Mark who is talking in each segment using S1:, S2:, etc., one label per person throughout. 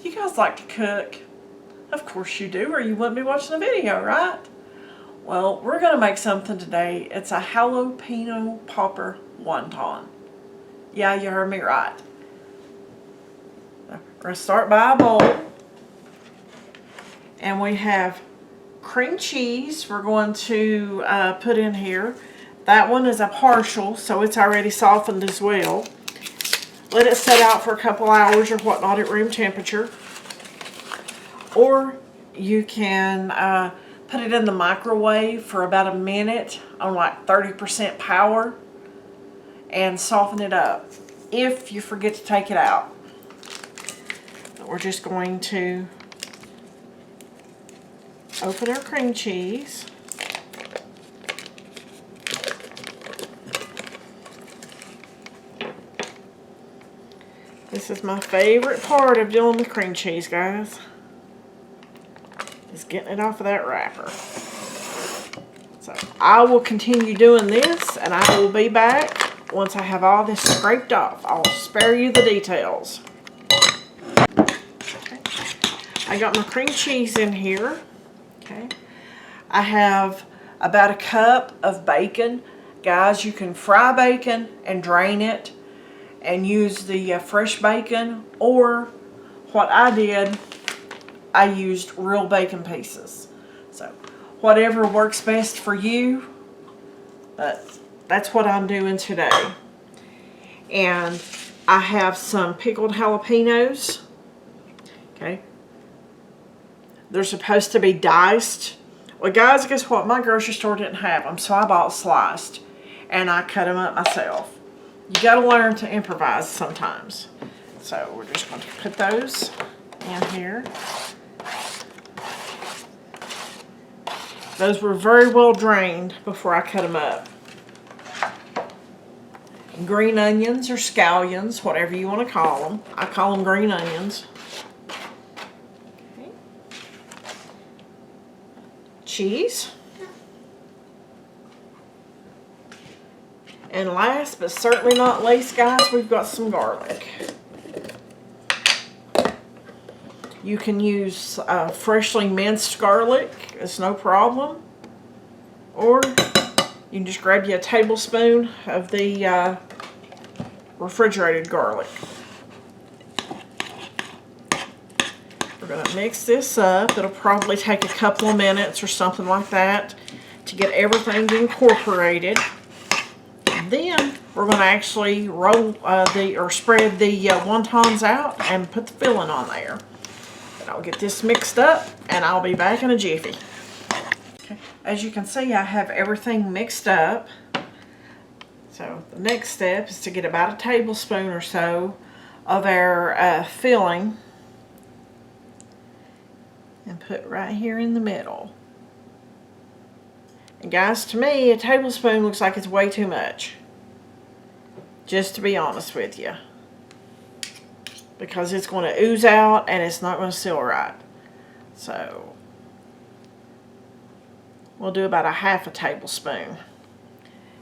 S1: You guys like to cook? Of course you do, or you wouldn't be watching the video, right? Well, we're going to make something today. It's a jalapeno popper wonton. Yeah, you heard me right. We're going to start by a bowl. And we have cream cheese we're going to put in here. That one is a partial, so it's already softened as well. Let it set out for a couple hours or whatnot at room temperature. Or you can put it in the microwave for about a minute on like 30% power and soften it up if you forget to take it out. But we're just going to open our cream cheese. This is my favorite part of doing the cream cheese, guys. Is getting it off of that wrapper. So I will continue doing this, and I will be back once I have all this scraped off. I'll spare you the details. Okay. I got my cream cheese in here. Okay. I have about a cup of bacon. Guys, you can fry bacon and drain it and use the fresh bacon, or what I did, I used real bacon pieces. So whatever works best for you, but that's what I'm doing today. And I have some pickled jalapenos. Okay. They're supposed to be diced. Well, guys, guess what? My grocery store didn't have them, so I bought sliced. And I cut them up myself. You got to learn to improvise sometimes. So we're just going to put those in here. Those were very well drained before I cut them up. Green onions or scallions, whatever you want to call them. I call them green onions. Okay. Cheese. And last but certainly not least, guys, we've got some garlic. You can use freshly minced garlic. It's no problem. Or you can just grab you a tablespoon of the refrigerated garlic. We're going to mix this up. It'll probably take a couple of minutes or something like that to get everything incorporated. Then we're going to actually roll spread the wontons out and put the filling on there. And I'll get this mixed up and I'll be back in a jiffy. Okay. As you can see, I have everything mixed up. So the next step is to get about a tablespoon or so of our filling and put right here in the middle. And guys, to me, a tablespoon looks like it's way too much. Just to be honest with you. Because it's going to ooze out and it's not going to seal right. So we'll do about a half a tablespoon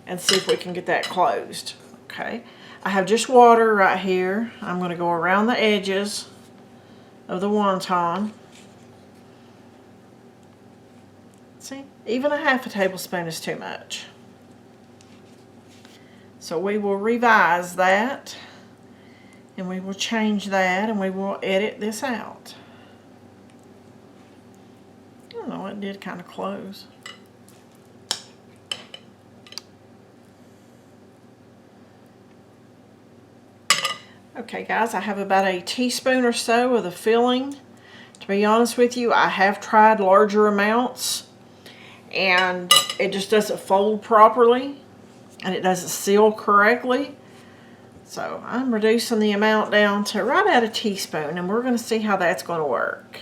S1: and see if we can get that closed. Okay. I have just water right here. I'm going to go around the edges of the wonton. See, even a half a tablespoon is too much. So we will revise that, and we will change that, and we will edit this out. I don't know, it did kind of close. Okay guys, I have about a teaspoon or so of the filling. To be honest with you, I have tried larger amounts and it just doesn't fold properly and it doesn't seal correctly. So I'm reducing the amount down to right at a teaspoon, and we're going to see how that's going to work.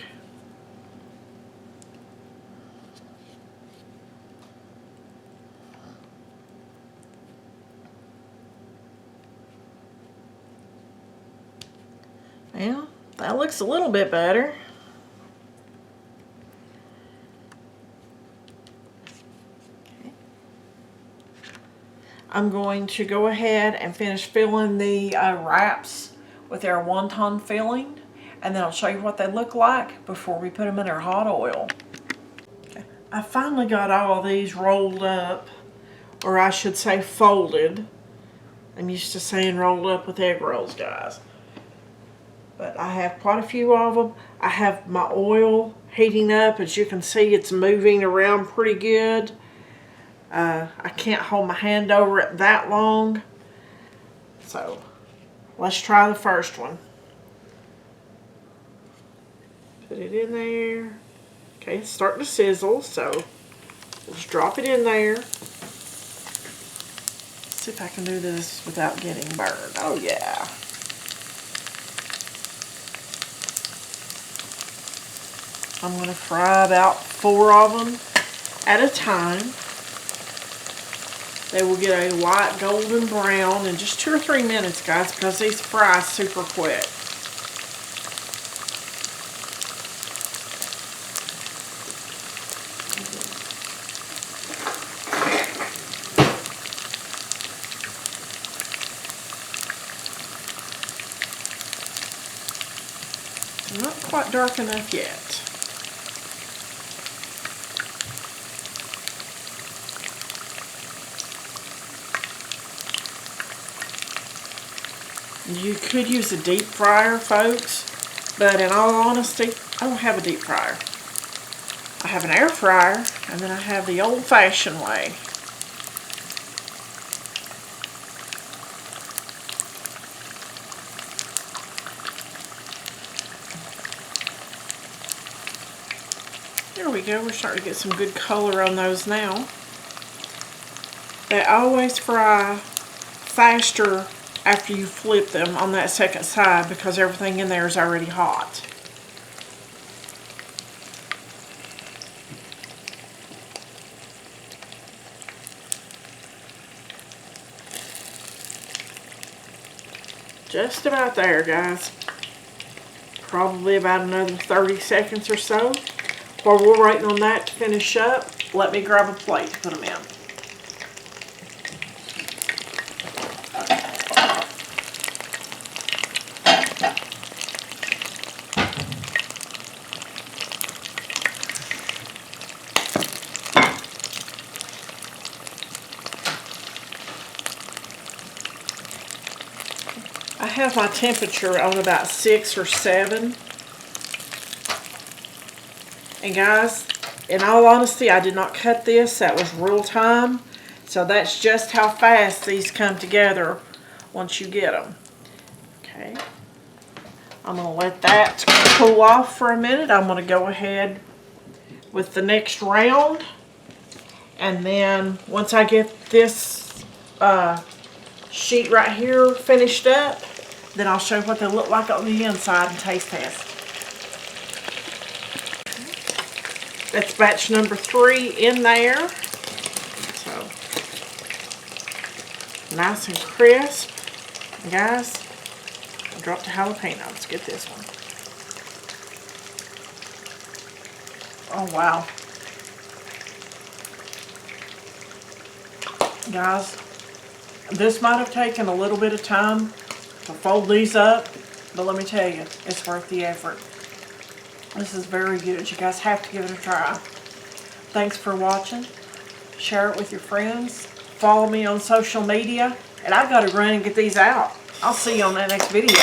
S1: Well, that looks a little bit better. I'm going to go ahead and finish filling the wraps with our wonton filling, and then I'll show you what they look like before we put them in our hot oil. Okay. I finally got all of these rolled up, or I should say folded. I'm used to saying rolled up with egg rolls, guys. But I have quite a few of them. I have my oil heating up. As you can see, it's moving around pretty good. I can't hold my hand over it that long. So let's try the first one. Put it in there. Okay, it's starting to sizzle, so let's drop it in there. See if I can do this without getting burned. Oh yeah. I'm going to fry about 4 of them at a time. They will get a white golden brown in just 2 or 3 minutes, guys, because these fry super quick. Not quite dark enough yet. You could use a deep fryer, folks, but in all honesty, I don't have a deep fryer. I have an air fryer, and then I have the old-fashioned way. There we go. We're starting to get some good color on those now. They always fry faster after you flip them on that second side because everything in there is already hot. Just about there, guys. Probably about another 30 seconds or so. While we're waiting on that to finish up, let me grab a plate to put them in. I have my temperature on about 6 or 7. And guys, in all honesty, I did not cut this. That was real time. So that's just how fast these come together once you get them. Okay. I'm going to let that cool off for a minute. I'm going to go ahead with the next round. And then once I get this sheet right here finished up, then I'll show you what they look like on the inside and taste test. That's batch number 3 in there. So nice and crisp. And guys, I dropped a jalapeno. Let's get this one. Oh wow. Guys, this might have taken a little bit of time to fold these up, but let me tell you, it's worth the effort. This is very good. You guys have to give it a try. Thanks for watching. Share it with your friends. Follow me on social media. And I gotta run and get these out. I'll see you on that next video.